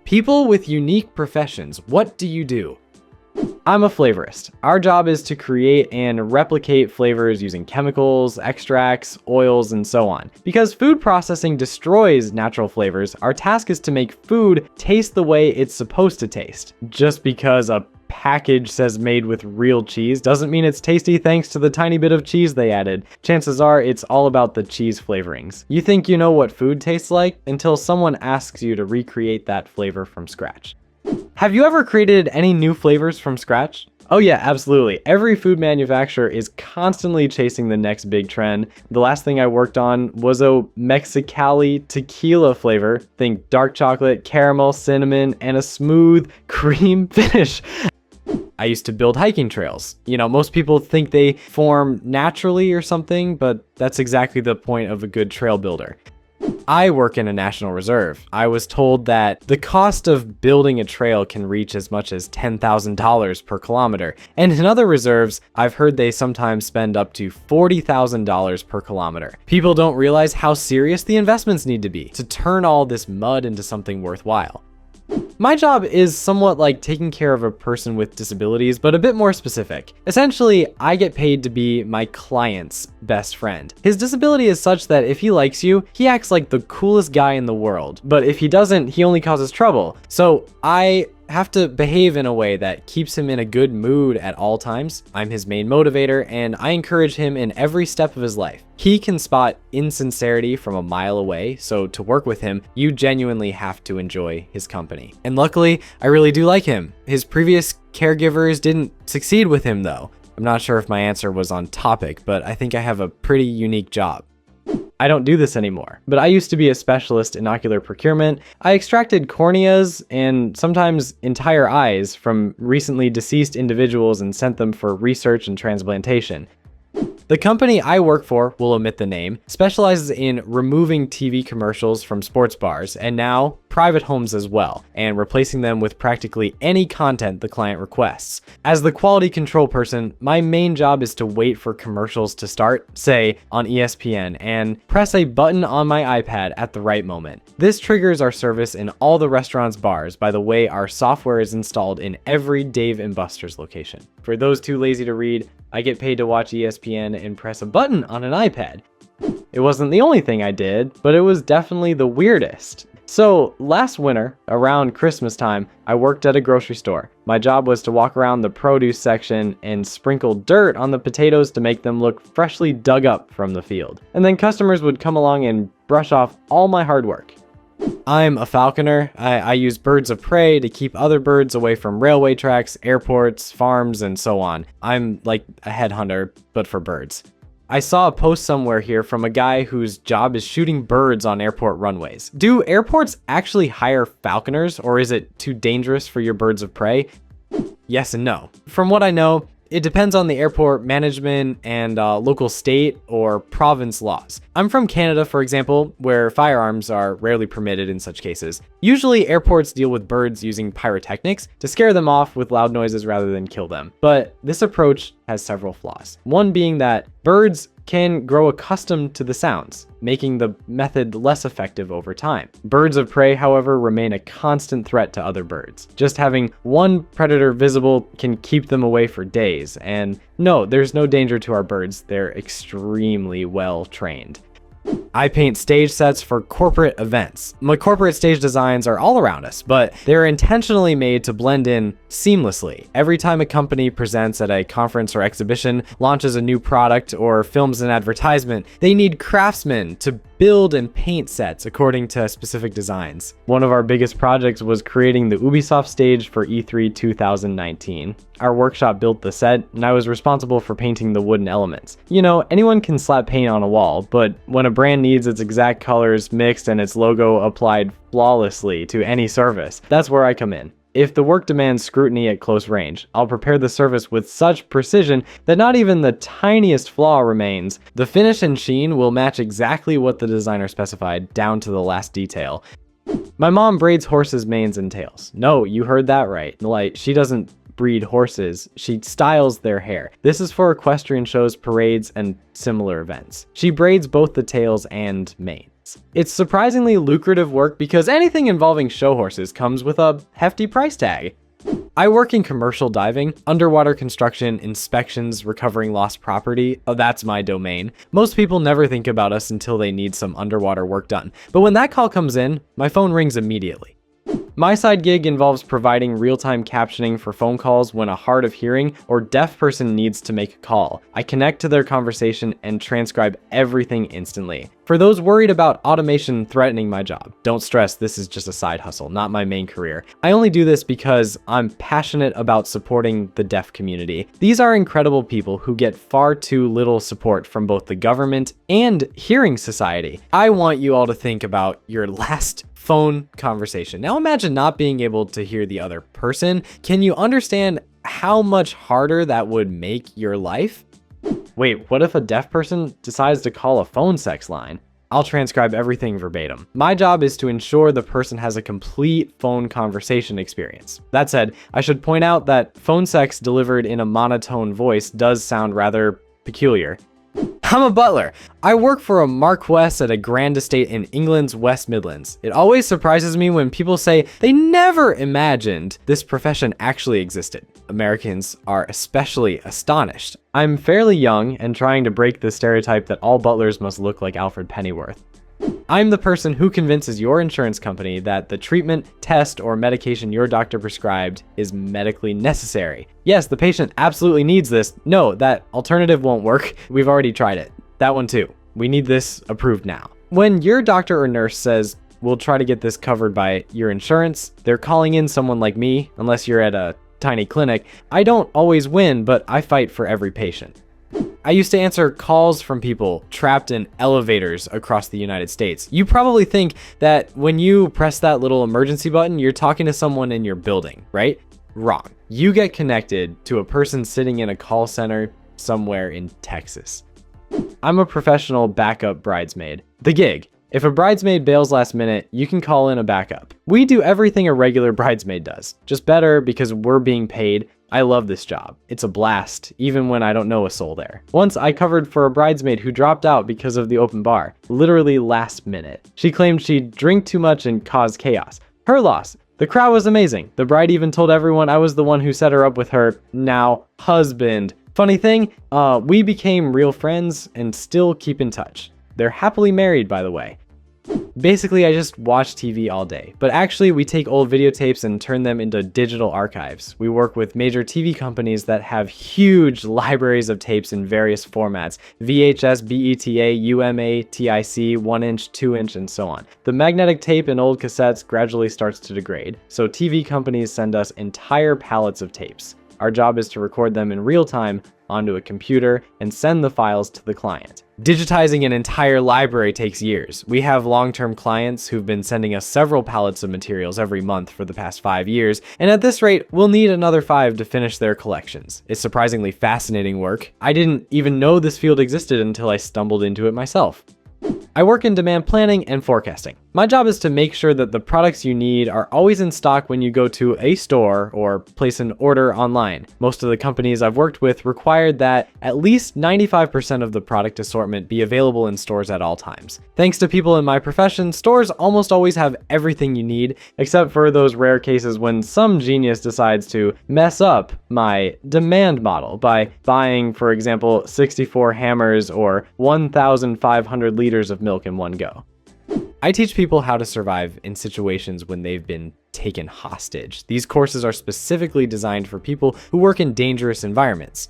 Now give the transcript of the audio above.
People with unique professions, what do you do? I'm a flavorist. Our job is to create and replicate flavors using chemicals, extracts, oils, and so on. Because food processing destroys natural flavors, our task is to make food taste the way it's supposed to taste. Just because a package says made with real cheese doesn't mean it's tasty thanks to the tiny bit of cheese they added. Chances are it's all about the cheese flavorings. You think you know what food tastes like until someone asks you to recreate that flavor from scratch. Have you ever created any new flavors from scratch? Oh yeah, absolutely. Every food manufacturer is constantly chasing the next big trend. The last thing I worked on was a Mexicali tequila flavor. Think dark chocolate, caramel, cinnamon, and a smooth cream finish. I used to build hiking trails. You know, most people think they form naturally or something, but that's exactly the point of a good trail builder. I work in a national reserve. I was told that the cost of building a trail can reach as much as $10,000 per kilometer. And in other reserves, I've heard they sometimes spend up to $40,000 per kilometer. People don't realize how serious the investments need to be to turn all this mud into something worthwhile. My job is somewhat like taking care of a person with disabilities, but a bit more specific. Essentially, I get paid to be my client's best friend. His disability is such that if he likes you, he acts like the coolest guy in the world. But if he doesn't, he only causes trouble. So I have to behave in a way that keeps him in a good mood at all times. I'm his main motivator, and I encourage him in every step of his life. He can spot insincerity from a mile away, so to work with him, you genuinely have to enjoy his company. And luckily, I really do like him. His previous caregivers didn't succeed with him though. I'm not sure if my answer was on topic, but I think I have a pretty unique job. I don't do this anymore, but I used to be a specialist in ocular procurement. I extracted corneas and sometimes entire eyes from recently deceased individuals and sent them for research and transplantation. The company I work for, we'll omit the name, specializes in removing TV commercials from sports bars and now private homes as well, and replacing them with practically any content the client requests. As the quality control person, my main job is to wait for commercials to start, say on ESPN, and press a button on my iPad at the right moment. This triggers our service in all the restaurants' bars by the way our software is installed in every Dave & Buster's location. For those too lazy to read, I get paid to watch ESPN and press a button on an iPad. It wasn't the only thing I did, but it was definitely the weirdest. So last winter, around Christmas time, I worked at a grocery store. My job was to walk around the produce section and sprinkle dirt on the potatoes to make them look freshly dug up from the field. And then customers would come along and brush off all my hard work. I'm a falconer. I use birds of prey to keep other birds away from railway tracks, airports, farms, and so on. I'm like a headhunter, but for birds. I saw a post somewhere here from a guy whose job is shooting birds on airport runways. Do airports actually hire falconers, or is it too dangerous for your birds of prey? Yes and no. From what I know, it depends on the airport management and local state or province laws. I'm from Canada, for example, where firearms are rarely permitted in such cases. Usually airports deal with birds using pyrotechnics to scare them off with loud noises rather than kill them. But this approach has several flaws. One being that birds can grow accustomed to the sounds, making the method less effective over time. Birds of prey, however, remain a constant threat to other birds. Just having one predator visible can keep them away for days. And no, there's no danger to our birds. They're extremely well trained. I paint stage sets for corporate events. My corporate stage designs are all around us, but they're intentionally made to blend in seamlessly. Every time a company presents at a conference or exhibition, launches a new product, or films an advertisement, they need craftsmen to build and paint sets according to specific designs. One of our biggest projects was creating the Ubisoft stage for E3 2019. Our workshop built the set, and I was responsible for painting the wooden elements. You know, anyone can slap paint on a wall, but when a brand needs its exact colors mixed and its logo applied flawlessly to any surface, that's where I come in. If the work demands scrutiny at close range, I'll prepare the surface with such precision that not even the tiniest flaw remains. The finish and sheen will match exactly what the designer specified, down to the last detail. My mom braids horses' manes and tails. No, you heard that right. Like, she doesn't breed horses, she styles their hair. This is for equestrian shows, parades, and similar events. She braids both the tails and manes. horses. It's surprisingly lucrative work because anything involving show horses comes with a hefty price tag. I work in commercial diving, underwater construction, inspections, recovering lost property. Oh, that's my domain. Most people never think about us until they need some underwater work done. But when that call comes in, my phone rings immediately. My side gig involves providing real-time captioning for phone calls when a hard of hearing or deaf person needs to make a call. I connect to their conversation and transcribe everything instantly. For those worried about automation threatening my job, don't stress, this is just a side hustle, not my main career. I only do this because I'm passionate about supporting the deaf community. These are incredible people who get far too little support from both the government and Hearing Society. I want you all to think about your last phone conversation. Now imagine not being able to hear the other person. Can you understand how much harder that would make your life? Wait, what if a deaf person decides to call a phone sex line? I'll transcribe everything verbatim. My job is to ensure the person has a complete phone conversation experience. That said, I should point out that phone sex delivered in a monotone voice does sound rather peculiar. I'm a butler. I work for a marquess at a grand estate in England's West Midlands. It always surprises me when people say they never imagined this profession actually existed. Americans are especially astonished. I'm fairly young and trying to break the stereotype that all butlers must look like Alfred Pennyworth. I'm the person who convinces your insurance company that the treatment, test, or medication your doctor prescribed is medically necessary. Yes, the patient absolutely needs this. No, that alternative won't work. We've already tried it. That one too. We need this approved now. When your doctor or nurse says, we'll try to get this covered by your insurance, they're calling in someone like me, unless you're at a tiny clinic. I don't always win, but I fight for every patient. I used to answer calls from people trapped in elevators across the United States. You probably think that when you press that little emergency button, you're talking to someone in your building, right? Wrong. You get connected to a person sitting in a call center somewhere in Texas. I'm a professional backup bridesmaid. The gig. If a bridesmaid bails last minute, you can call in a backup. We do everything a regular bridesmaid does, just better because we're being paid. I love this job. It's a blast, even when I don't know a soul there. Once I covered for a bridesmaid who dropped out because of the open bar, literally last minute. She claimed she'd drink too much and caused chaos. Her loss. The crowd was amazing. The bride even told everyone I was the one who set her up with her now husband. Funny thing, we became real friends and still keep in touch. They're happily married, by the way. Basically, I just watch TV all day, but actually we take old videotapes and turn them into digital archives. We work with major TV companies that have huge libraries of tapes in various formats: VHS, BETA, UMA, TIC, 1-inch, 2-inch, and so on. The magnetic tape in old cassettes gradually starts to degrade, so TV companies send us entire pallets of tapes. Our job is to record them in real time onto a computer and send the files to the client. Digitizing an entire library takes years. We have long-term clients who've been sending us several pallets of materials every month for the past 5 years, and at this rate, we'll need another 5 to finish their collections. It's surprisingly fascinating work. I didn't even know this field existed until I stumbled into it myself. I work in demand planning and forecasting. My job is to make sure that the products you need are always in stock when you go to a store or place an order online. Most of the companies I've worked with required that at least 95% of the product assortment be available in stores at all times. Thanks to people in my profession, stores almost always have everything you need, except for those rare cases when some genius decides to mess up my demand model by buying, for example, 64 hammers or 1,500 liters of milk in one go. I teach people how to survive in situations when they've been taken hostage. These courses are specifically designed for people who work in dangerous environments.